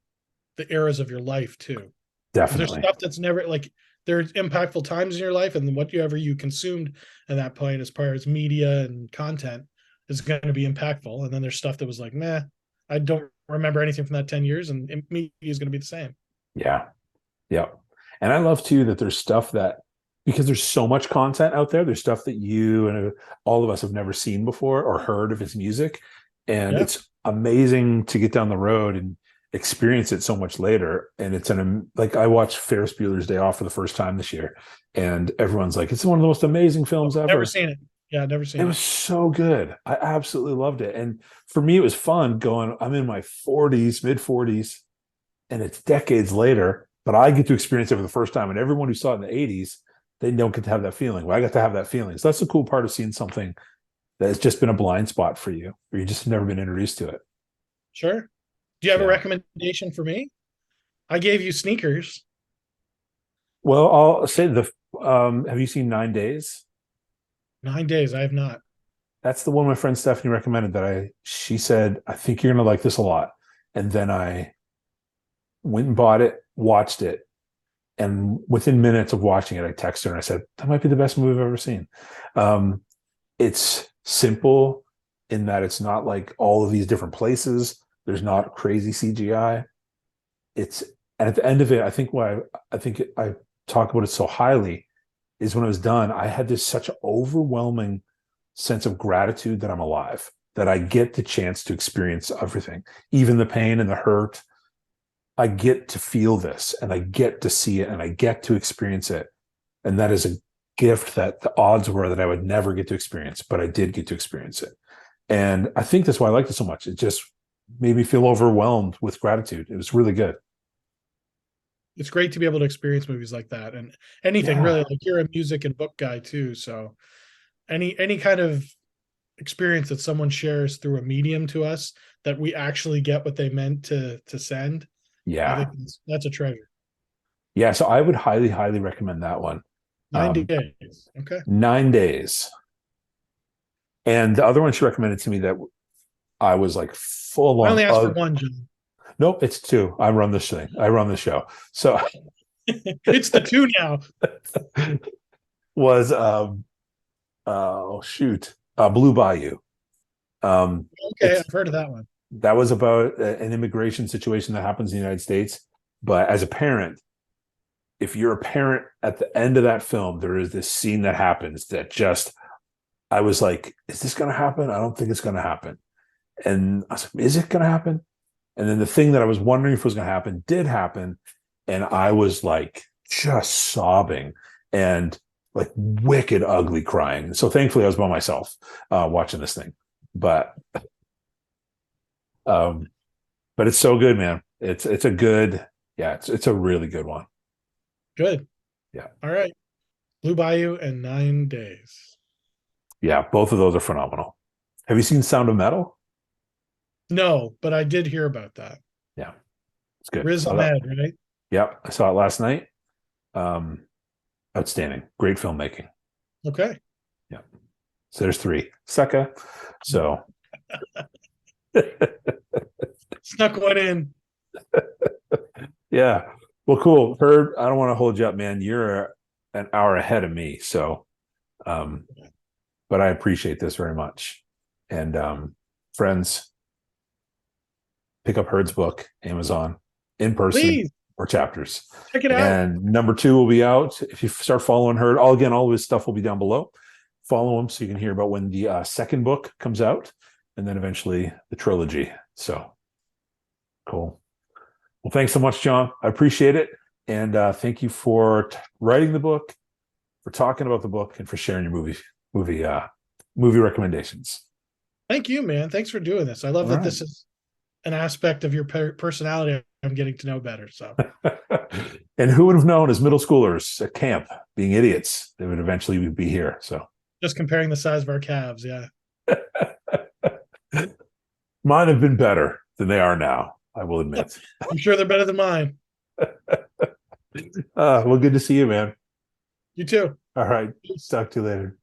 eras of your life too. Because there's definitely. stuff that's never like there's impactful times in your life, and whatever you consumed at that point as far as media and content is going to be impactful. And then there's stuff that was like, nah, I don't remember anything from that 10 years, and media is going to be the same. Yeah. Yeah. And I love too that there's stuff that because there's so much content out there, there's stuff that you and all of us have never seen before or heard of its music. And Yeah. it's amazing to get down the road and experience it so much later. And it's like I watched Ferris Bueller's Day Off for the first time this year, and everyone's like, it's one of the most amazing films Never ever. seen it. Yeah, never It seen it. was so good. I absolutely loved it. And for me, it was fun going, I'm in my 40s, mid 40s, and it's decades later, but I get to experience it for the first time. And everyone who saw it in the 80s, they don't get to have that feeling. Well, I got to have that feeling. So that's the cool part of seeing something that has just been a blind spot for you, or you just never been introduced to it. Sure. Do you have a Yeah. recommendation for me? I gave you sneakers. Well, I'll say have you seen 9 Days? 9 days. I have not. That's the one my friend Stephanie recommended she said, I think you're going to like this a lot. And then I went and bought it, watched it. And within minutes of watching it, I texted her and I said, that might be the best movie I've ever seen. It's simple in that it's not like all of these different places. There's not crazy CGI. It's and at the end of it, I think why I talk about it so highly is when it was done, I had this such an overwhelming sense of gratitude that I'm alive, that I get the chance to experience everything, even the pain and the hurt. I get to feel this and I get to see it and I get to experience it. And that is a gift that the odds were that I would never get to experience, but I did get to experience it. And I think that's why I liked it so much. It just made me feel overwhelmed with gratitude. It was really good. It's great to be able to experience movies like that, and anything really. Yeah. Like you're a music and book guy too, so any kind of experience that someone shares through a medium to us that we actually get what they meant to send, I Yeah. think that's a treasure. Yeah. So I would highly, highly recommend that one. Nine Um, days. Okay. 9 Days. And the other one she recommended to me that I was like full I on. only asked for one, John. Nope, it's two. I run this thing. I run the show. So It's the two now. was oh shoot, Blue Bayou. Okay, It's I've heard of that one. that was about an immigration situation that happens in the United States. But as a parent, if you're a parent at the end of that film, there is this scene that happens that just I was like, is this going to happen? I don't think it's going to happen. And I was like, is it going to happen? And then the thing that I was wondering if was going to happen did happen. And I was like just sobbing and like wicked ugly crying. So thankfully I was by myself watching this thing. But um but it's so good, man. It's a good, yeah, it's a really good one. Good. Yeah. All right. Blue Bayou and 9 Days. Yeah, both of those are phenomenal. Have you seen Sound of Metal? No, but I did hear about that. Yeah, it's good. Riz Ahmed, right? Yeah, I saw it last night. Um, Outstanding. Great filmmaking. Okay. Yeah. So there's three. Sucka. So Snuck one in. yeah. Well, cool. Hurd, I don't want to hold you up, man. You're an hour ahead of me. So but I appreciate this very much. And friends, pick up Hurd's book, Amazon, in person. Please Or chapters. check it out. And number 2 will be out. If you start following Hurd, all of his stuff will be down below. Follow him so you can hear about when the second book comes out, and then eventually the trilogy. So cool. Well, thanks so much, Jon. I appreciate it. And thank you for writing the book, for talking about the book, and for sharing your movie recommendations. Thank you, man. Thanks for doing this. I love that this is an aspect of your personality I'm getting to know better. So, and who would have known as middle schoolers at camp being idiots, they would eventually be here. So just comparing the size of our calves. Yeah. Mine have been better than they are now, I will admit. I'm sure they're better than mine. Well, good to see you, man. You too. All right. Talk to you later.